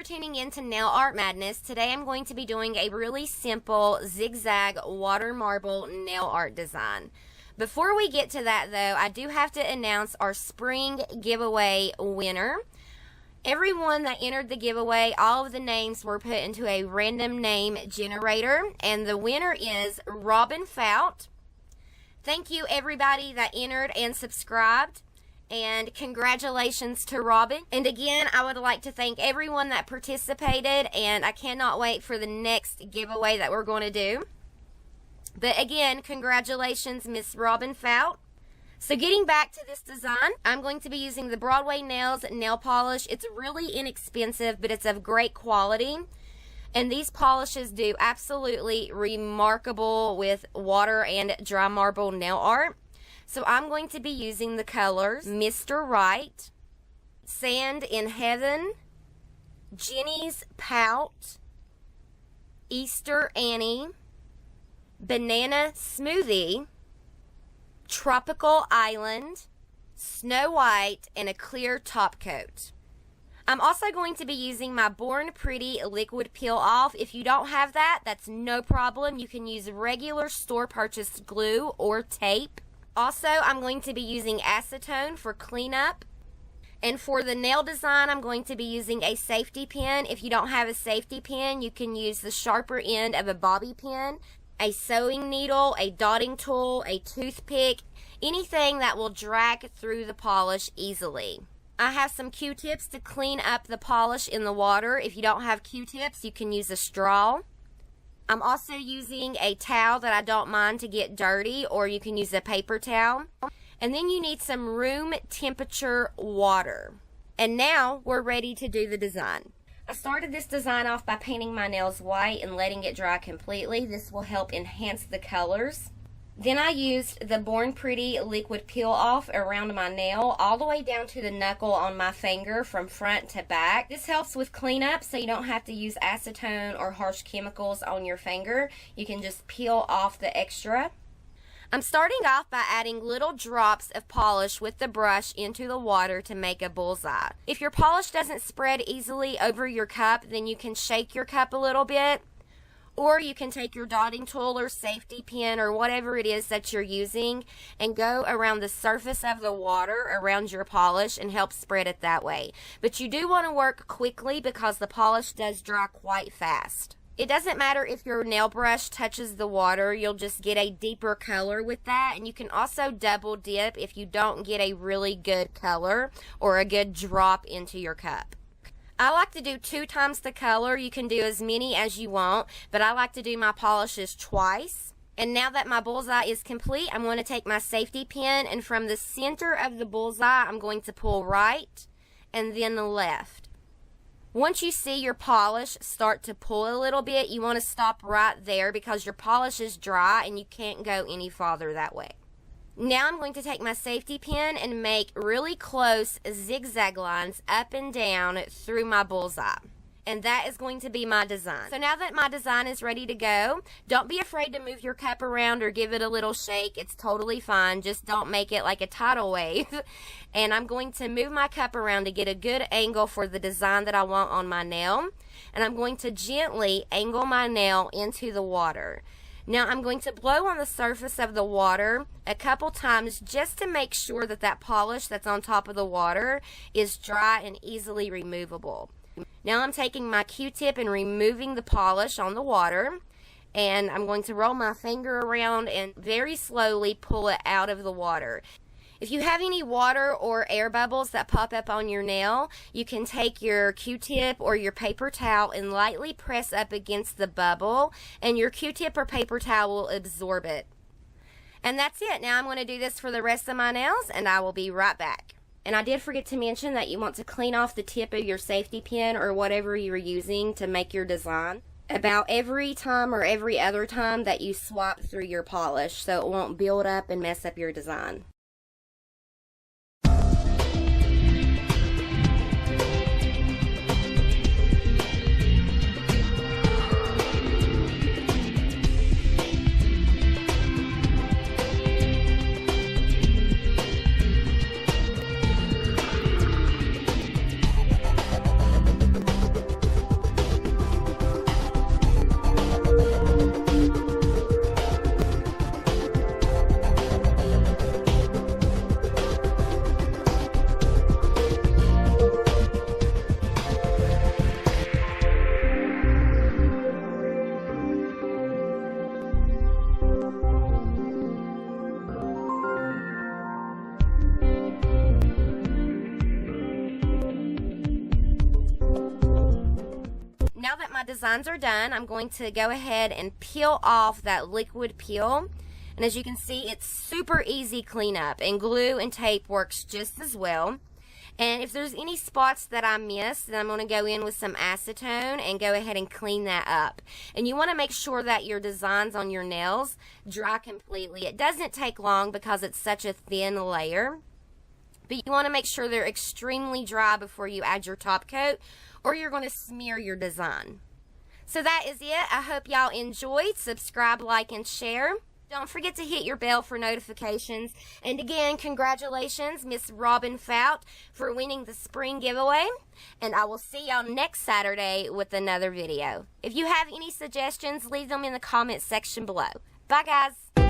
tuning in to Nail Art Madness. Today I'm going to be doing a really simple Zig Zag water marble nail art design. Before we get to that though, I do have to announce our spring giveaway winner. Everyone that entered the giveaway, all of the names were put into a random name generator, and the winner is Robin Fout. Thank you everybody that entered and subscribed. And congratulations to Robin. And again, I would like to thank everyone that participated, and I cannot wait for the next giveaway that we're going to do. But again, congratulations, Miss Robin Fout. So getting back to this design, I'm going to be using the Broadway Nails nail polish. It's really inexpensive, but it's of great quality. And these polishes do absolutely remarkable with water and dry marble nail art. So I'm going to be using the colors Mr. Right, Sand in Heaven, Jenny's Pout, Easter Annie, Banana Smoothie, Tropical Island, Snow White, and a clear top coat. I'm also going to be using my Born Pretty liquid peel off. If you don't have that, that's no problem. You can use regular store purchased glue or tape. Also, I'm going to be using acetone for cleanup. And for the nail design, I'm going to be using a safety pin. If you don't have a safety pin, you can use the sharper end of a bobby pin, a sewing needle, a dotting tool, a toothpick, anything that will drag through the polish easily. I have some Q-tips to clean up the polish in the water. If you don't have Q-tips, you can use a straw. I'm also using a towel that I don't mind to get dirty, or you can use a paper towel. And then you need some room temperature water. And now we're ready to do the design. I started this design off by painting my nails white and letting it dry completely. This will help enhance the colors. Then I used the Born Pretty liquid peel off around my nail all the way down to the knuckle on my finger from front to back. This helps with cleanup, so you don't have to use acetone or harsh chemicals on your finger. You can just peel off the extra. I'm starting off by adding little drops of polish with the brush into the water to make a bullseye. If your polish doesn't spread easily over your cup, then you can shake your cup a little bit. Or you can take your dotting tool or safety pin or whatever it is that you're using and go around the surface of the water around your polish and help spread it that way. But you do want to work quickly because the polish does dry quite fast. It doesn't matter if your nail brush touches the water, you'll just get a deeper color with that. And you can also double dip if you don't get a really good color or a good drop into your cup. I like to do 2 times the color. You can do as many as you want, but I like to do my polishes twice. And now that my bullseye is complete, I'm going to take my safety pin, and from the center of the bullseye, I'm going to pull right and then left. Once you see your polish start to pull a little bit, you want to stop right there because your polish is dry and you can't go any farther that way. Now I'm going to take my safety pin and make really close zigzag lines up and down through my bullseye. And that is going to be my design. So now that my design is ready to go, don't be afraid to move your cup around or give it a little shake. It's totally fine. Just don't make it like a tidal wave. And I'm going to move my cup around to get a good angle for the design that I want on my nail. And I'm going to gently angle my nail into the water. Now I'm going to blow on the surface of the water a couple times just to make sure that that polish that's on top of the water is dry and easily removable. Now I'm taking my Q-tip and removing the polish on the water, and I'm going to roll my finger around and very slowly pull it out of the water. If you have any water or air bubbles that pop up on your nail, you can take your Q-tip or your paper towel and lightly press up against the bubble, and your Q-tip or paper towel will absorb it. And that's it. Now I'm going to do this for the rest of my nails, and I will be right back. And I did forget to mention that you want to clean off the tip of your safety pin or whatever you're using to make your design about every time or every other time that you swap through your polish, so it won't build up and mess up your design. designs are done, I'm going to go ahead and peel off that liquid peel. And as you can see, it's super easy cleanup, and glue and tape works just as well. And if there's any spots that I missed, then I'm going to go in with some acetone and go ahead and clean that up. And you want to make sure that your designs on your nails dry completely. It doesn't take long because it's such a thin layer. But you want to make sure they're extremely dry before you add your top coat, or you're going to smear your design. So that is it. I hope y'all enjoyed. Subscribe, like, and share. Don't forget to hit your bell for notifications. And again, congratulations, Miss Robin Fout, for winning the spring giveaway. And I will see y'all next Saturday with another video. If you have any suggestions, leave them in the comments section below. Bye, guys.